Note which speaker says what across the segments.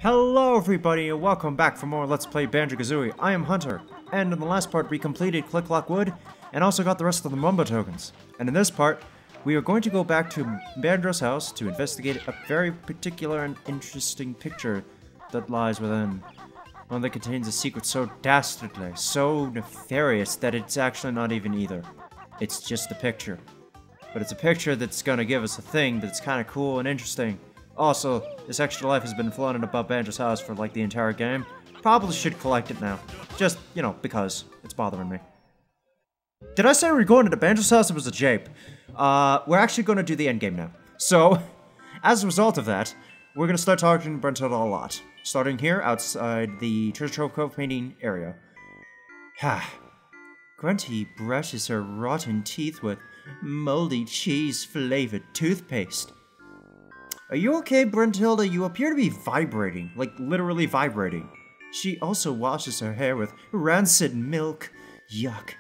Speaker 1: Hello everybody and welcome back for more Let's Play Banjo-Kazooie. I am Hunter, and in the last part we completed Click Clock Wood and also got the rest of the Mumbo tokens. And in this part, we are going to go back to Banjo's house to investigate a very particular and interesting picture that lies within. One that contains a secret so dastardly, so nefarious that it's actually not even either. It's just a picture. But it's a picture that's gonna give us a thing that's kinda cool and interesting. Also, this extra life has been floating above Banjo's house for like the entire game. Probably should collect it now. Just, you know, because it's bothering me. Did I say we were going to Banjo's house? It was a jape. We're actually going to do the endgame now. So, as a result of that, we're going to start talking to Bruntilda a lot. Starting here, outside the Treasure Trove Cove painting area. Grunty brushes her rotten teeth with moldy cheese-flavored toothpaste. Are you okay, Bruntilda? You appear to be vibrating, like literally vibrating. She also washes her hair with rancid milk. Yuck.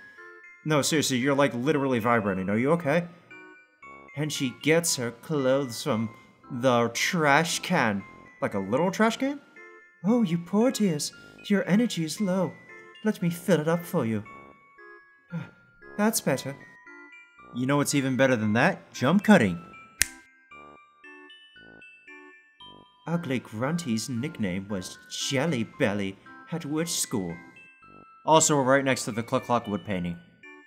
Speaker 1: No, seriously, you're like literally vibrating. Are you okay? And she gets her clothes from the trash can. Like a literal trash can? Oh, you poor dears. Your energy is low. Let me fill it up for you. That's better. You know what's even better than that? Jump cutting. Ugly Grunty's nickname was Jelly Belly at which school? Also, we're right next to the Click Clock Wood painting.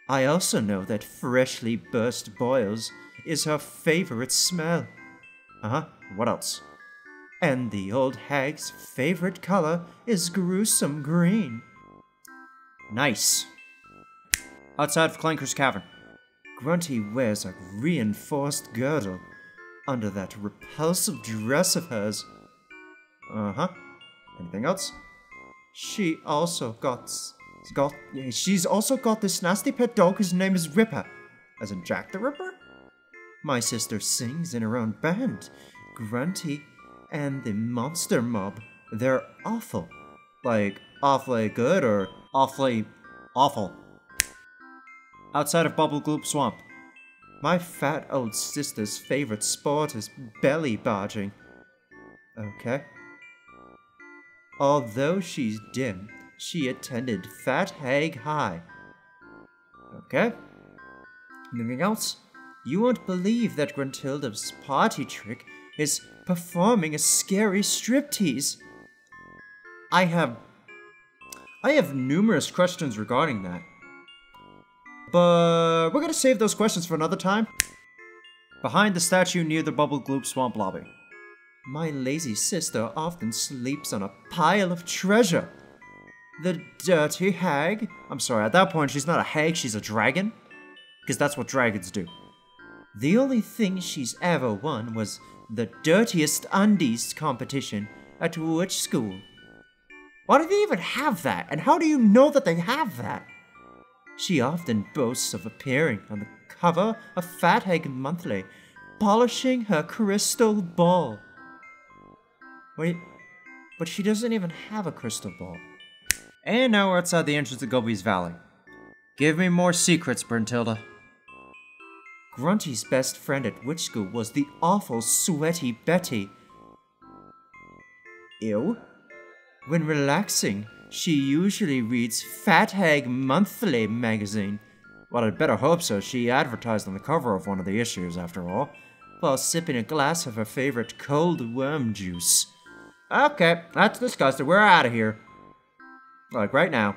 Speaker 1: I also know that freshly burst boils is her favorite smell. What else? And the old hag's favorite color is gruesome green. Nice. Outside of Clanker's Cavern. Grunty wears a reinforced girdle under that repulsive dress of hers. Anything else? She's also got this nasty pet dog whose name is Ripper. As in Jack the Ripper? My sister sings in her own band. Grunty and the monster mob. They're awful. Like, awfully good or awfully awful. Outside of Bubble Gloop Swamp. My fat old sister's favorite sport is belly barging. Okay. Although she's dim, she attended Fat Hag High. Okay. Anything else? You won't believe that Gruntilda's party trick is performing a scary striptease. I have numerous questions regarding that. But we're gonna save those questions for another time. Behind the statue near the Bubble Gloop Swamp lobby. My lazy sister often sleeps on a pile of treasure. The dirty hag. I'm sorry, at that point she's not a hag, she's a dragon. Because that's what dragons do. The only thing she's ever won was the dirtiest undies competition at which school? Why do they even have that? And how do you know that they have that? She often boasts of appearing on the cover of Fat Hag Monthly, polishing her crystal ball. Wait, but she doesn't even have a crystal ball. And now we're outside the entrance to Gobi's Valley. Give me more secrets, Bruntilda. Grunty's best friend at witch school was the awful sweaty Betty. Ew. When relaxing, she usually reads Fat Hag Monthly magazine. Well, I'd better hope so. She advertised on the cover of one of the issues, after all, while sipping a glass of her favorite cold worm juice. Okay, that's disgusting. We're out of here. Like, right now.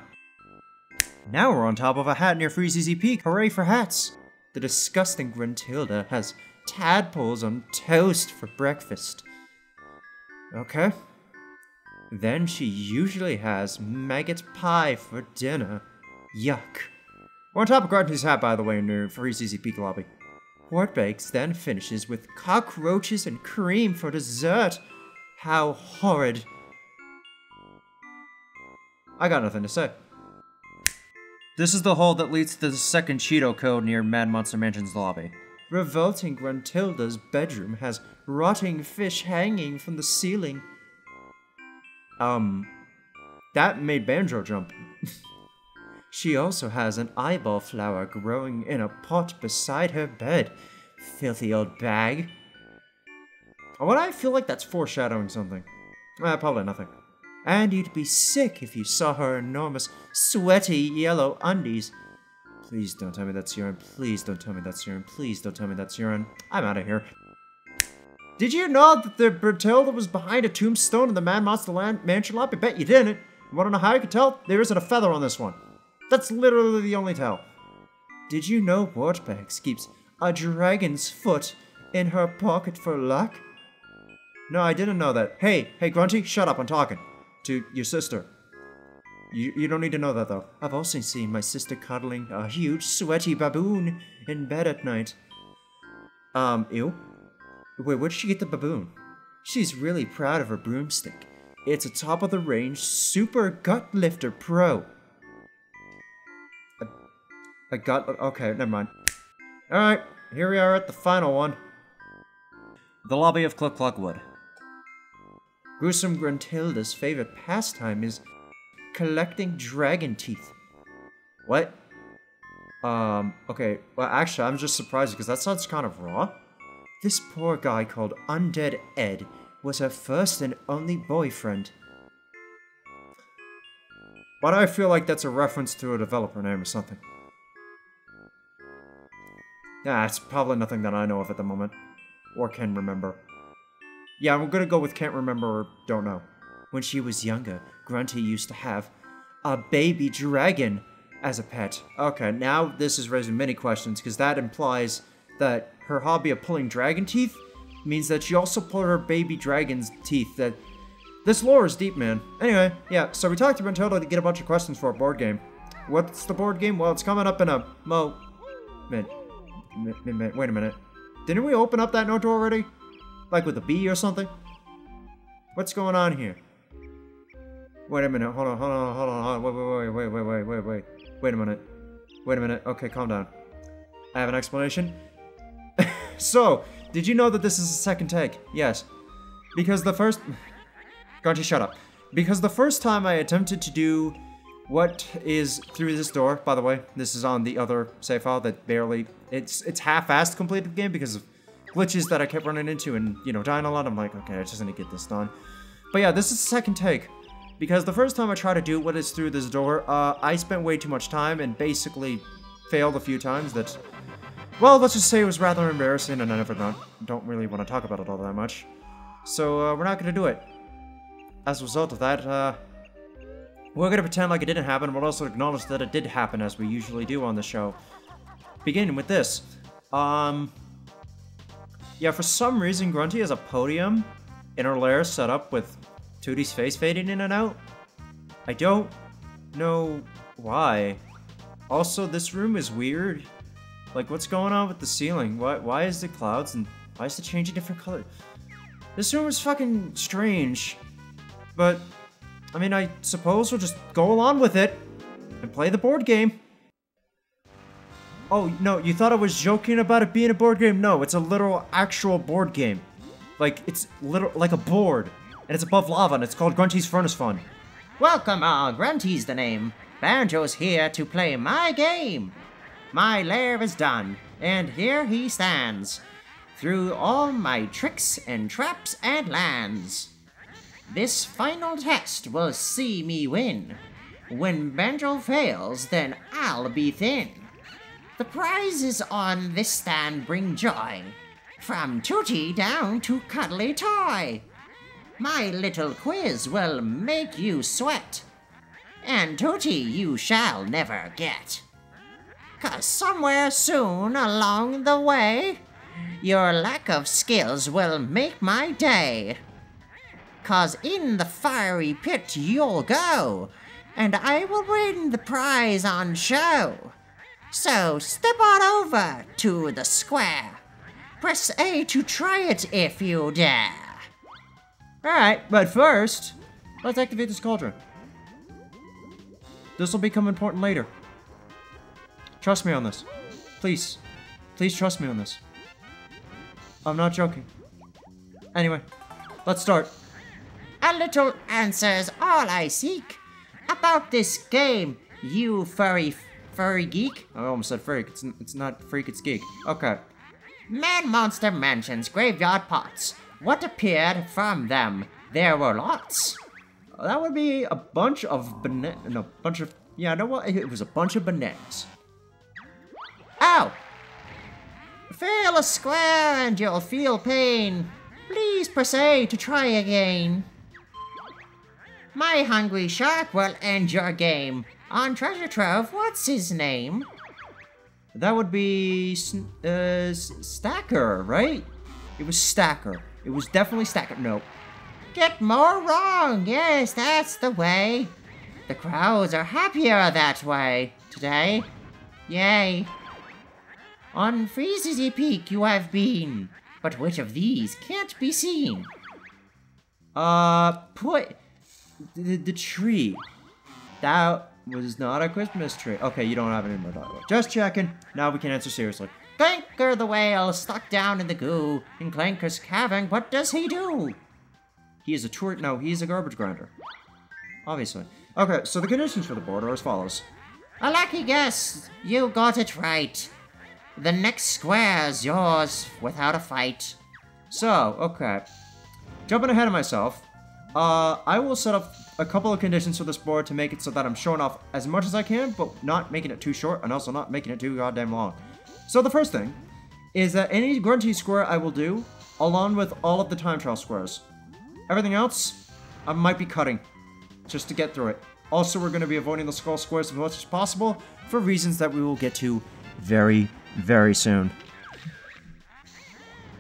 Speaker 1: Now we're on top of a hat near Freezeezy Peak. Hooray for hats! The disgusting Gruntilda has tadpoles on toast for breakfast. Okay. Then she usually has maggot pie for dinner. Yuck. We're on top of Grunty's hat, by the way, near Freezeezy Peak lobby. Portbakes then finishes with cockroaches and cream for dessert. How horrid. I got nothing to say. This is the hole that leads to the second Cheeto code near Mad Monster Mansion's lobby. Revolting Gruntilda's bedroom has rotting fish hanging from the ceiling. That made Banjo jump. She also has an eyeball flower growing in a pot beside her bed. Filthy old bag. What I feel like that's foreshadowing something. Probably nothing. And you'd be sick if you saw her enormous, sweaty yellow undies. Please don't tell me that's urine. Please don't tell me that's urine. Please don't tell me that's urine. I'm out of here. Did you know that the Bertilda was behind a tombstone in the Man Monster Land Mansion lot? I bet you didn't. You wanna know how you could tell? There isn't a feather on this one. That's literally the only tell. Did you know Wardbags keeps a dragon's foot in her pocket for luck? No, I didn't know that. Hey, Grunty, shut up, I'm talking to your sister. You don't need to know that, though. I've also seen my sister cuddling a huge, sweaty baboon in bed at night. Ew? Wait, where did she get the baboon? She's really proud of her broomstick. It's a top-of-the-range Super Gut Lifter Pro. A gut... Okay, never mind. Alright, here we are at the final one. The lobby of Cluck-Cluck-Wood. Gruesome Gruntilda's favorite pastime is collecting dragon teeth. What? Okay. Well, actually, I'm just surprised because that sounds kind of raw. This poor guy called Undead Ed was her first and only boyfriend. Why do I feel like that's a reference to a developer name or something? Nah, it's probably nothing that I know of at the moment. Or can remember. Yeah, I'm gonna go with can't remember or don't know. When she was younger, Grunty used to have a baby dragon as a pet. Okay, now this is raising many questions, because that implies that her hobby of pulling dragon teeth means that she also pulled her baby dragon's teeth. That this lore is deep, man. Anyway, yeah, so we talked to Banjo to get a bunch of questions for a board game. What's the board game? Well, it's coming up in a wait a minute. Didn't we open up that note already? Like with a B or something? What's going on here? Wait a minute, hold on. Wait. Wait a minute. Okay, calm down. I have an explanation. So, did you know that this is a second take? Yes. Because the first... Grunty, shut up. Because the first time I attempted to do what is through this door, by the way, this is on the other save file that barely... It's half-assed completed the game because of glitches that I kept running into and, you know, dying a lot. I'm like, okay, I just need to get this done. But yeah, this is the second take. Because the first time I tried to do what is through this door, I spent way too much time and basically failed a few times that... Well, let's just say it was rather embarrassing and I don't really want to talk about it all that much. So, we're not going to do it. As a result of that, we're going to pretend like it didn't happen, but also acknowledge that it did happen as we usually do on the show. Beginning with this. Yeah, for some reason, Grunty has a podium in her lair set up with Tootie's face fading in and out. I don't know why. Also, this room is weird. Like, what's going on with the ceiling? Why is it clouds and why is it changing different colors? This room is fucking strange. But, I mean, I suppose we'll just go along with it and play the board game. Oh, no, you thought I was joking about it being a board game? No, it's a literal, actual board game. Like, it's like a board. And it's above lava, and it's called Grunty's Furnace Fun.
Speaker 2: Welcome all, Grunty's the name. Banjo's here to play my game. My lair is done, and here he stands, through all my tricks and traps and lands. This final test will see me win. When Banjo fails, then I'll be thin. The prizes on this stand bring joy, from Tootie down to cuddly toy. My little quiz will make you sweat, and Tootie you shall never get. 'Cause somewhere soon along the way, your lack of skills will make my day. 'Cause in the fiery pit you'll go, and I will win the prize on show. So step on over to the square. Press A to try it if you dare.
Speaker 1: Alright, but first, let's activate this cauldron. This will become important later. Trust me on this. Please. Please trust me on this. I'm not joking. Anyway, let's start.
Speaker 2: A little answer's all I seek about this game, you furry geek.
Speaker 1: I almost said freak. It's not freak, it's geek. Okay.
Speaker 2: Man Monster Mansion's graveyard pots what appeared from them? There were lots.
Speaker 1: That would be a bunch of yeah, I know what? It was a bunch of bananas.
Speaker 2: Oh! Fill a square and you'll feel pain. Please press A to try again. My hungry shark will end your game. On treasure trove, what's his name?
Speaker 1: That would be Stacker, right? It was Stacker. It was definitely Stacker. No.
Speaker 2: Get more wrong. Yes, that's the way. The crowds are happier that way today. Yay. On Freezy Peak you have been, but which of these can't be seen?
Speaker 1: Put the tree. That was not a Christmas tree. Okay, you don't have any more dialogue. Just checking. Now we can answer seriously.
Speaker 2: Clanker the whale stuck down in the goo. In Clanker's cavern, what does he do?
Speaker 1: He is a tour. No, he's a garbage grinder. Obviously. Okay, so the conditions for the board are as follows.
Speaker 2: A lucky guess. You got it right. The next square's yours without a fight.
Speaker 1: So, okay. Jumping ahead of myself, I will set up a couple of conditions for this board to make it so that I'm showing off as much as I can, but not making it too short and also not making it too goddamn long. So the first thing is that any Grunty square I will do, along with all of the time trial squares. Everything else, I might be cutting, just to get through it. Also, we're going to be avoiding the skull squares as much as possible, for reasons that we will get to very, very soon.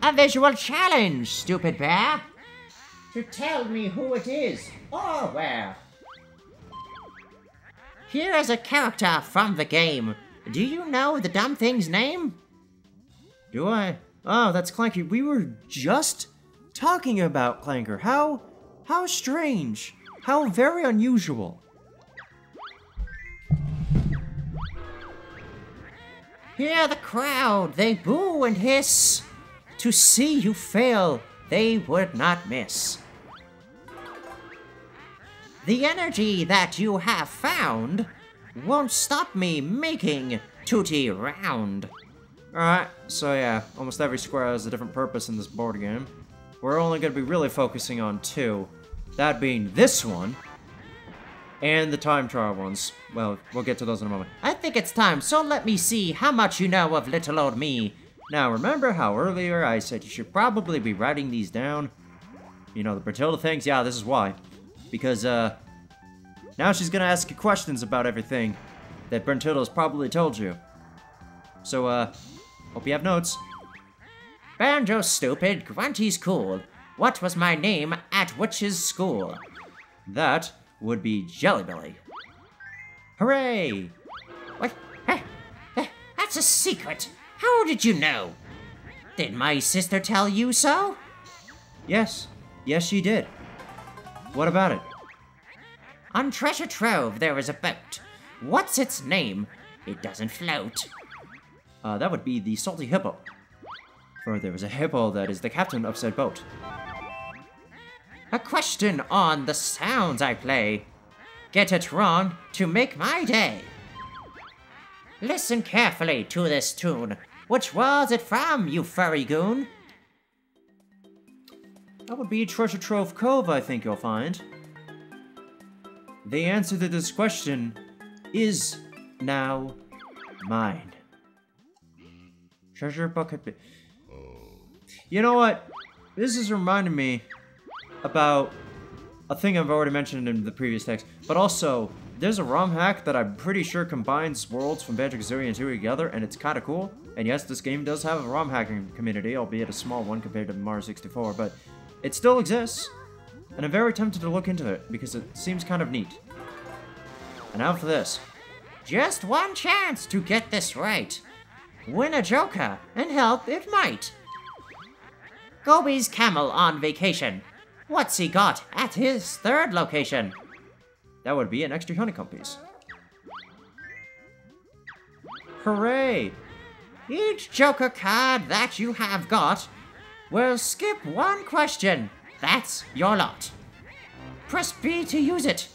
Speaker 2: A visual challenge, stupid bear! To tell me who it is, or where. Here is a character from the game. Do you know the dumb thing's name?
Speaker 1: Do I? Oh, that's Clanky. We were just talking about Clanker. How strange. How very unusual.
Speaker 2: Hear the crowd, they boo and hiss. To see you fail, they would not miss. The energy that you have found won't stop me making Tootie round.
Speaker 1: Alright, so yeah, almost every square has a different purpose in this board game. We're only going to be really focusing on two. That being this one, and the time trial ones. Well, we'll get to those in a moment.
Speaker 2: I think it's time, so let me see how much you know of little old me.
Speaker 1: Now, remember how earlier I said you should probably be writing these down? You know, the Bertilda things? Yeah, this is why. Because, now she's gonna ask you questions about everything that Bertilda's probably told you. So, hope you have notes.
Speaker 2: Banjo's stupid, Grunty's cool. What was my name at Witch's school?
Speaker 1: That would be Jellybelly. Hooray!
Speaker 2: What? That's a secret. How did you know? Did my sister tell you so?
Speaker 1: Yes. Yes, she did. What about it?
Speaker 2: On Treasure Trove there is a boat. What's its name? It doesn't float.
Speaker 1: That would be the Salty Hippo. For there is a hippo that is the captain of said boat.
Speaker 2: A question on the sounds I play. Get it wrong to make my day. Listen carefully to this tune. Which was it from, you furry goon?
Speaker 1: That would be Treasure Trove Cove, I think you'll find. The answer to this question is now mine. Treasure bucket. You know what? This is reminding me about a thing I've already mentioned in the previous text, but also there's a ROM hack that I'm pretty sure combines worlds from Banjo-Kazooie and Tooie together, and it's kind of cool. And yes, this game does have a ROM hacking community, albeit a small one compared to Mario 64, but it still exists, and I'm very tempted to look into it because it seems kind of neat. And now for this.
Speaker 2: Just one chance to get this right. Win a Joker, and help it might. Gobi's camel on vacation. What's he got at his third location?
Speaker 1: That would be an extra honeycomb piece. Hooray!
Speaker 2: Each Joker card that you have got will skip one question. That's your lot. Press B to use it.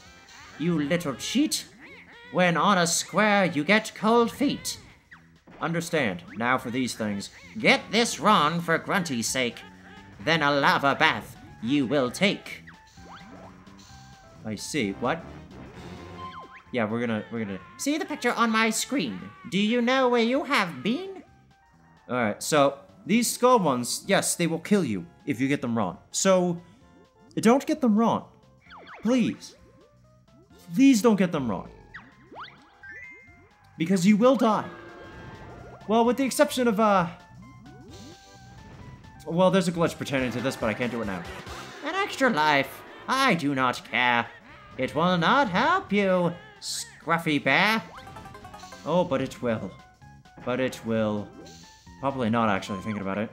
Speaker 2: You little cheat. When on a square, you get cold feet.
Speaker 1: Understand. Now for these things.
Speaker 2: Get this wrong for Grunty's sake. then a lava bath you will take.
Speaker 1: I see. What? Yeah, we're gonna...
Speaker 2: See the picture on my screen. Do you know where you have been?
Speaker 1: Alright, so these skull ones, yes, they will kill you if you get them wrong. So, don't get them wrong. Please. Please don't get them wrong. Because you will die. Well, with the exception of, well, there's a glitch pertaining to this, but I can't do it now.
Speaker 2: An extra life. I do not care. It will not help you, Scruffy Bear.
Speaker 1: Oh, but it will. But it will. Probably not, actually, thinking about it.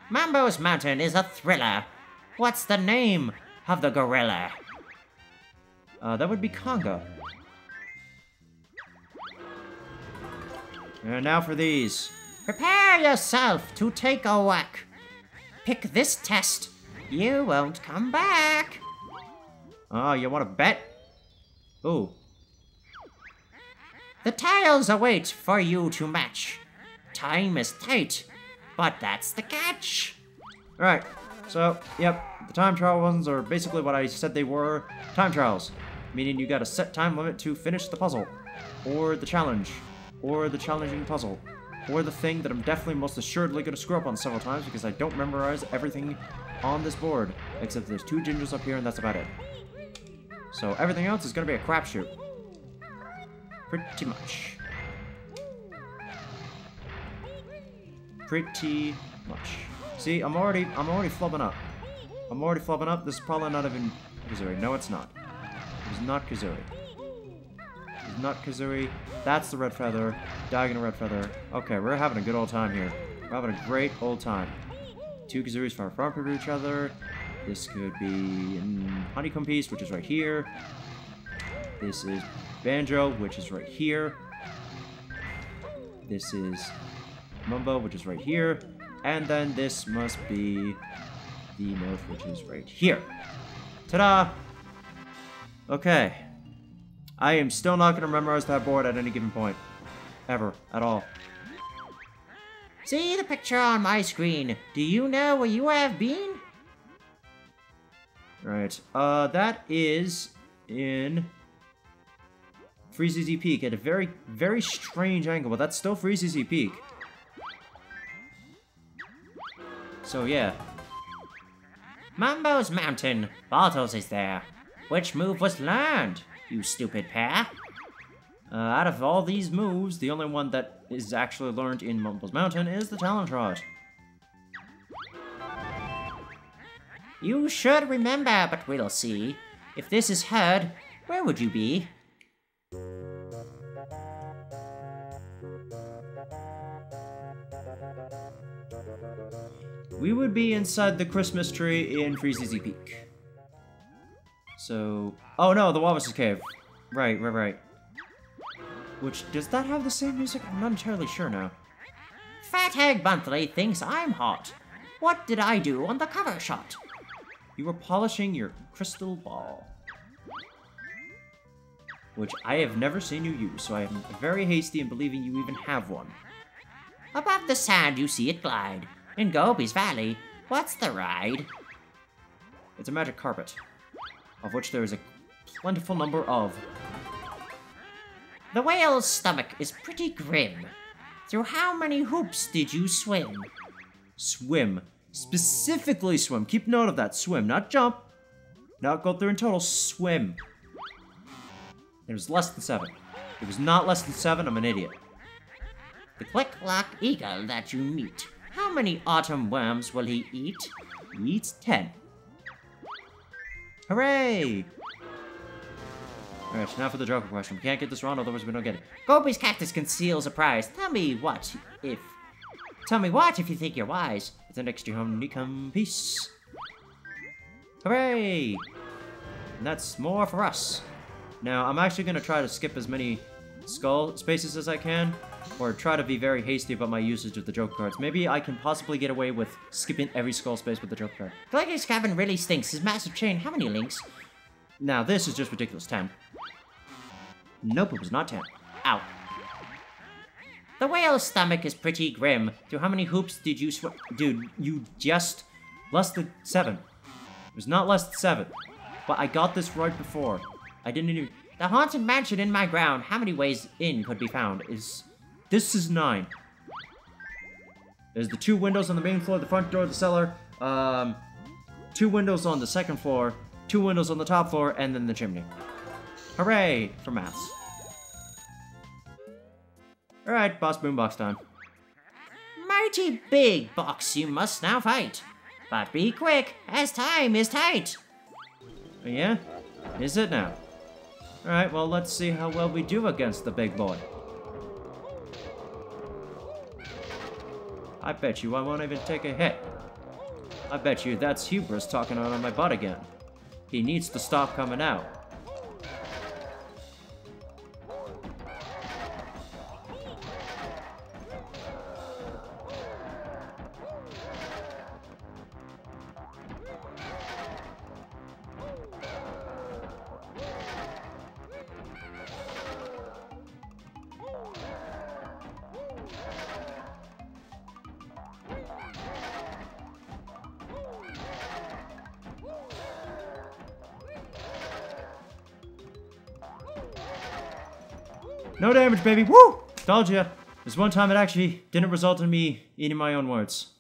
Speaker 2: Mambo's Mountain is a thriller. What's the name of the gorilla?
Speaker 1: That would be Conga. And now for these.
Speaker 2: Prepare yourself to take a whack. Pick this test. You won't come back.
Speaker 1: Oh, you want to bet? Ooh.
Speaker 2: The tiles await for you to match. Time is tight, but that's the catch.
Speaker 1: Alright, so, yep, the time trial ones are basically what I said they were. Time trials, meaning you got a set time limit to finish the puzzle, or the challenge, or the challenging puzzle, or the thing that I'm definitely most assuredly going to screw up on several times because I don't memorize everything on this board, except there's 2 gingers up here and that's about it. So everything else is going to be a crapshoot. Pretty much. Pretty much. See, I'm already flubbing up. I'm already flubbing up. This is probably not even Kazooie. No, it's not. It is not Kazooie. It is not Kazooie. That's the red feather. Diagonal red feather. Okay, we're having a good old time here. We're having a great old time. 2 Kazooies far apart from each other. This could be in Honeycomb piece, which is right here. This is Banjo, which is right here. This is Mumbo, which is right here. And then this must be the north, which is right here. Ta-da! Okay. I am still not going to memorize that board at any given point. Ever. At all.
Speaker 2: See the picture on my screen. Do you know where you have been?
Speaker 1: Right. That is in Freezy Peak at a very, very strange angle, but that's still Freezy Peak. So, yeah.
Speaker 2: Mambo's Mountain. Bottles is there. Which move was learned, you stupid pair?
Speaker 1: Out of all these moves, the only one that is actually learned in Mambo's Mountain is the Talon Trot.
Speaker 2: You should remember, but we'll see. If this is heard, where would you be?
Speaker 1: We would be inside the Christmas tree in Freezy Peak. So... Oh no, the Walrus's Cave. Right. Which, does that have the same music? I'm not entirely sure now.
Speaker 2: Fathead Monthly thinks I'm hot. What did I do on the cover shot?
Speaker 1: You were polishing your crystal ball. Which I have never seen you use, so I am very hasty in believing you even have one.
Speaker 2: Above the sand you see it glide. In Gobi's Valley, what's the ride?
Speaker 1: It's a magic carpet, of which there is a plentiful number of.
Speaker 2: The whale's stomach is pretty grim. Through how many hoops did you swim?
Speaker 1: Swim. Specifically swim. Keep note of that. Swim, not jump. Not go through in total. Swim. It was less than 7. It was not less than 7. I'm an idiot.
Speaker 2: The Quick-Lock Eagle that you meet. How many autumn worms will he eat?
Speaker 1: He eats 10. Hooray! Alright, now for the Joker question. We can't get this wrong, otherwise we don't get it.
Speaker 2: Gobi's cactus conceals a prize. Tell me what if you think you're wise.
Speaker 1: It's an extra HONEYCOMB piece. Hooray! And that's more for us. Now, I'm actually going to try to skip as many skull spaces as I can, or try to be very hasty about my usage of the Joker cards. Maybe I can possibly get away with skipping every skull space with the Joker card.
Speaker 2: Gleggy's Cavern really stinks. His massive chain, how many links?
Speaker 1: Now, this is just ridiculous. 10. Nope, it was not 10.
Speaker 2: Ow. The whale's stomach is pretty grim.
Speaker 1: Through how many hoops did you swim? Dude, you just Less than 7. It was not less than 7. But I got this right before. I didn't even...
Speaker 2: The haunted mansion in my ground. How many ways in could be found?
Speaker 1: This is 9. There's the 2 windows on the main floor, the front door, the cellar. 2 windows on the second floor, 2 windows on the top floor, and then the chimney. Hooray for maths. Alright, boss boombox time.
Speaker 2: Mighty big box you must now fight. But be quick, as time is tight.
Speaker 1: Oh, yeah? Is it now? Alright, well, let's see how well we do against the big boy. I bet you I won't even take a hit. I bet you that's hubris talking out on my butt again. He needs to stop coming out. No damage, baby. Woo! Told ya. There's one time it actually didn't result in me eating my own words.